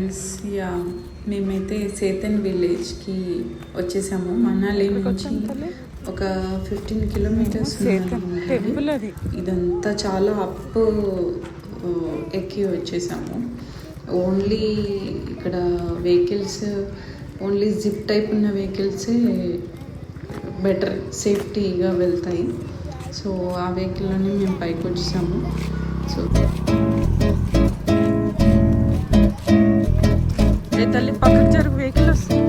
Friends, yeah మేమైతే సేతన్ విలేజ్కి వచ్చేసాము. మనాలి నుంచి ఒక 15 కిలోమీటర్స్ టెంపుల్. అది ఇదంతా చాలా అప్ ఎక్కి వచ్చేసాము. ఓన్లీ ఇక్కడ వెహికల్స్ ఓన్లీ జిప్ టైప్ ఉన్న వెహికల్సే బెటర్, సేఫ్టీగా వెళ్తాయి. సో ఆ వెహికల్లోనే మేము పైకి వచ్చేసాము. సో తల్లి పక్కకు జరుగు, వెహికల్ వస్తుంది.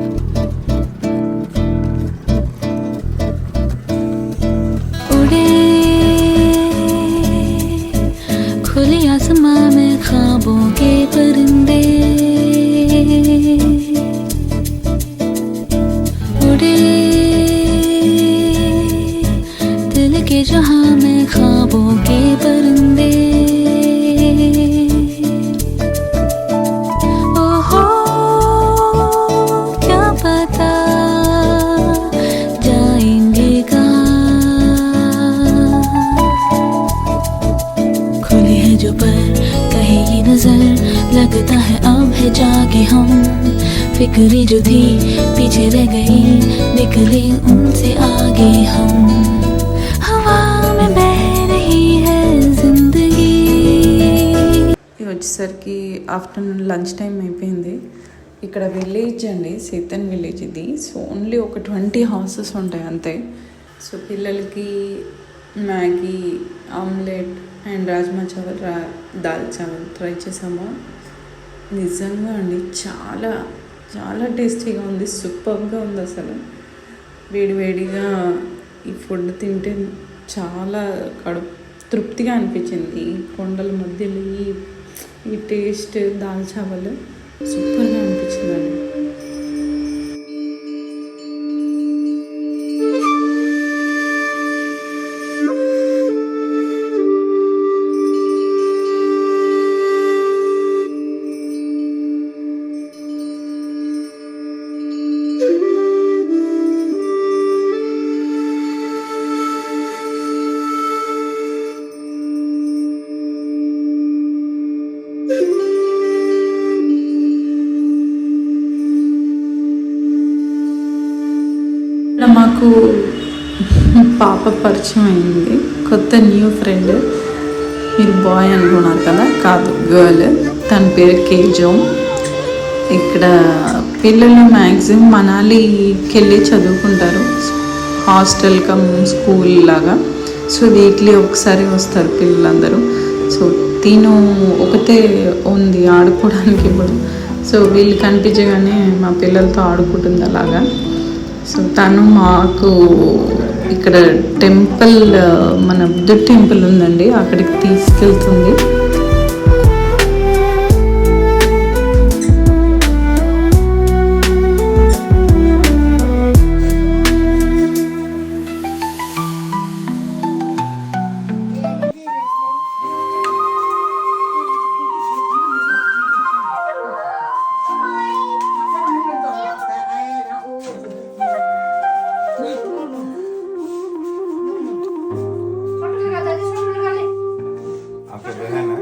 खुले आसमां में ख्वाबों के परिंदे उड़े, दिल के जहां में ख्वाबों के परिंदे। ओहो क्या पता जाएंगे कहाँ, खुली है जो पर कहे ये नजर, लगता है अब है जाके हम, फिक्रें जो थी पीछे रह गई, निकले उनसे आगे हम, हवा में बह रही है जिंदगी। ఇది వచ్చేసరికి ఆఫ్టర్నూన్ లంచ్ టైం అయిపోయింది. ఇక్కడ విలేజ్ అండి, సేతన్ విలేజ్ ఇది. సో ఓన్లీ ఒక 20 హౌసెస్ ఉంటాయి అంతే. సో పిల్లలకి Maggi, omelette and rajma chawal, dal chawal try చేసాము. నిజంగా అండి చాలా చాలా టేస్టీగా ఉంది, సూపర్గా ఉంది. అసలు వేడివేడిగా ఈ ఫుడ్ తింటే చాలా కడుపు తృప్తిగా అనిపించింది. ఈ కొండల మధ్యలో ఈ టేస్ట్ దాల్ చావల్ సూపర్గా అనిపించిందండి. మాకు పాప పరిచయం అయింది, కొత్త న్యూ ఫ్రెండ్. మీరు బాయ్ అనుకున్నారు కదా, కాదు గర్ల్. తన పేరు కేజో. ఇక్కడ పిల్లలు మ్యాక్సిమం మనాలికి వెళ్ళి చదువుకుంటారు, హాస్టల్ కమ్ స్కూల్ లాగా. సో వీక్లీ ఒకసారి వస్తారు పిల్లలందరూ. సో తిను ఒకటే ఉంది ఆడుకోవడానికి ఇప్పుడు. సో వీళ్ళు కనిపించగానే మా పిల్లలతో ఆడుకుంటుంది అలాగా. సో తను మాకు ఇక్కడ టెంపుల్, మన బుద్ధుడి టెంపుల్ ఉందండి, అక్కడికి తీసుకెళ్తుంది. आपका बहन है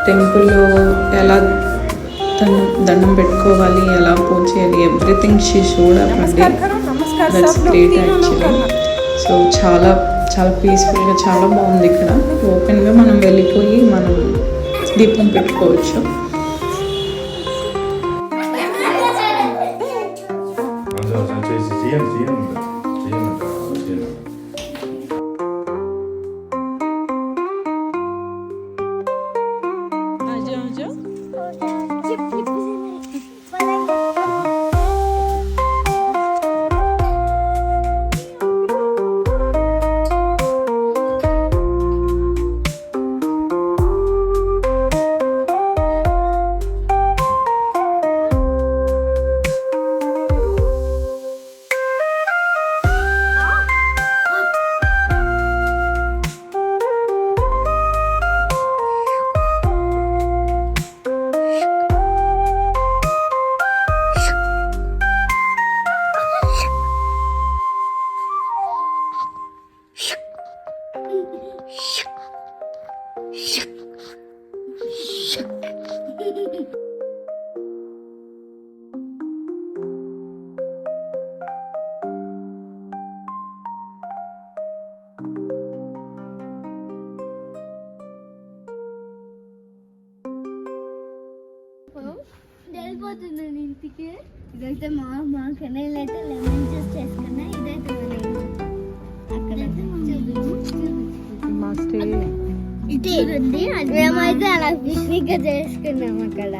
టెంపుల్లో ఎలా దండం పెట్టుకోవాలి, ఎలా పూజ చేయాలి, ఎవ్రీథింగ్ షీ షోడ్ అప్ అండి. That's great actually. సో చాలా చాలా పీస్ఫుల్గా చాలా బాగుంది ఇక్కడ. ఓపెన్గా మనం వెళ్ళిపోయి మనం దీపం పెట్టుకోవచ్చు. వెళ్ళిపోతున్నాను ఇంటికి. ఇదైతే మా కెనైల్ అయితే లెమన్ జ్యూస్ చేసుకున్నా. ఇదైతే అక్కడైతే చూడండి, మేమైతే అలా పిక్నిక్ చేసుకున్నాం. అక్కడ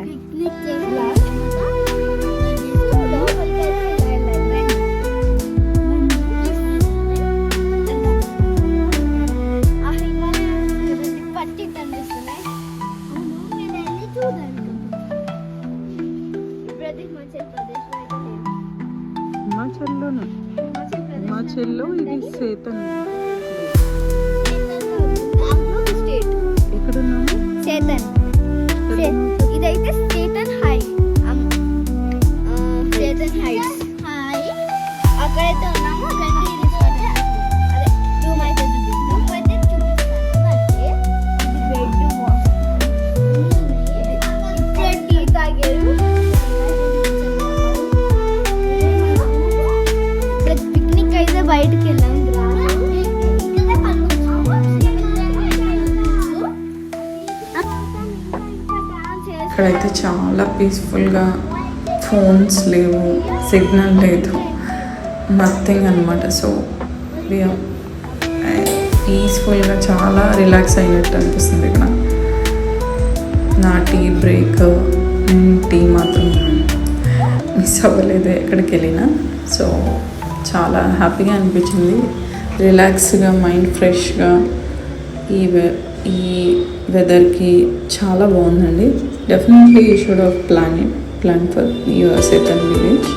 పిక్నిక్ పట్టి కనిపిస్తున్నాయి. చూడండి హిమాచల్లో ఇది సేతన్. ఎక్కడున్నాము? సేతన్. ఇదైతే సేతన్ హై, సేతన్ హైట్స్. అక్కడైతే ఉన్నాము. అదే రూమ్ అయితే చూపిస్తాను. ఇక్కడ టీ తాగారు. పిక్నిక్ అయితే బయటకు వెళ్ళాం. ఇక్కడైతే చాలా పీస్ఫుల్గా, ఫోన్స్ లేవు, సిగ్నల్ లేదు, నథింగ్ అనమాట. సో పీస్ఫుల్గా చాలా రిలాక్స్ అయినట్టు అనిపిస్తుంది ఇక్కడ. నా టీ బ్రేక్, టీ మాత్రం మిస్ అవ్వలేదు ఎక్కడికి వెళ్ళినా. సో చాలా హ్యాపీగా అనిపించింది, రిలాక్స్గా, మైండ్ ఫ్రెష్గా. ఈ వెదర్కి చాలా బాగుందండి. Definitely you should have plan for your Sethan village.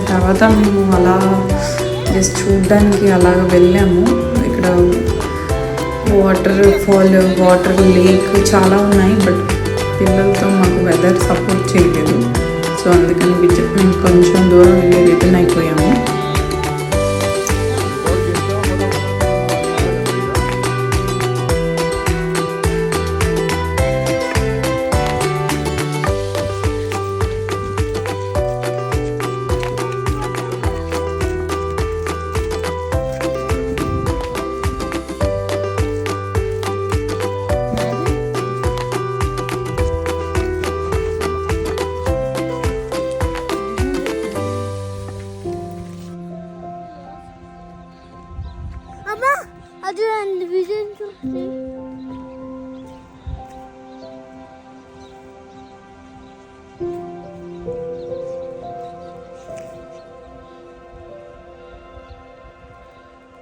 తర్వాత మేము అలా జస్ట్ చూడడానికి అలాగ వెళ్ళాము. ఇక్కడ వాటర్ ఫాల్, వాటర్ లేక్ చాలా ఉన్నాయి. బట్ పిల్లలతో మాకు వెదర్ సపోర్ట్ చేయలేదు. సో అందుకని మేము కొంచెం దూరం వెళ్ళి రిటర్న్ అయిపోయాము.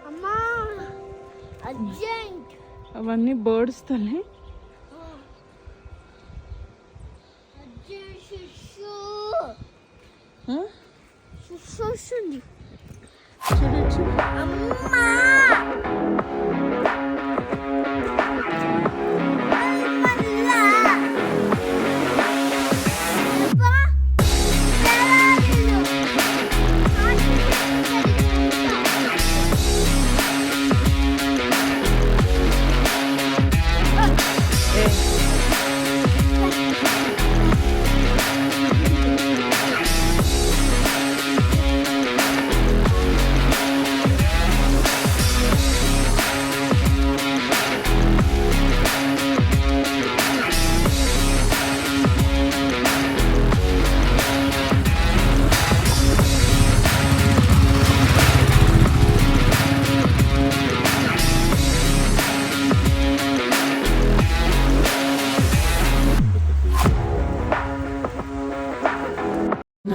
అమ్మా అర్జెంట్ అవన్నీ బర్డ్స్ తల్లి. అర్జెంట్ శిశు ఆ? శిశు వస్తుంది చూడొచ్చు. అమ్మా మళ్ళా అబ్బా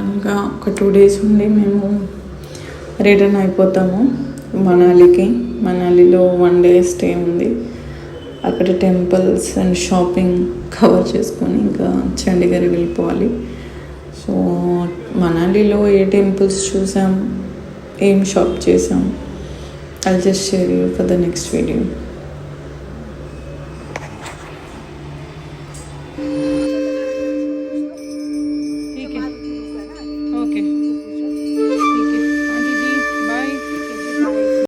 ఇంకా ఒక 2 days ఉండి మేము రిటర్న్ అయిపోతాము మనాలికి. మనాలిలో 1 day స్టే ఉంది. అక్కడ టెంపుల్స్ అండ్ షాపింగ్ కవర్ చేసుకొని ఇంకా చండీగఢ్ వెళ్ళిపోవాలి. సో మనాలిలో ఏ టెంపుల్స్ చూసాం, ఏం షాప్ చేసాం, I'll just share you for the next video.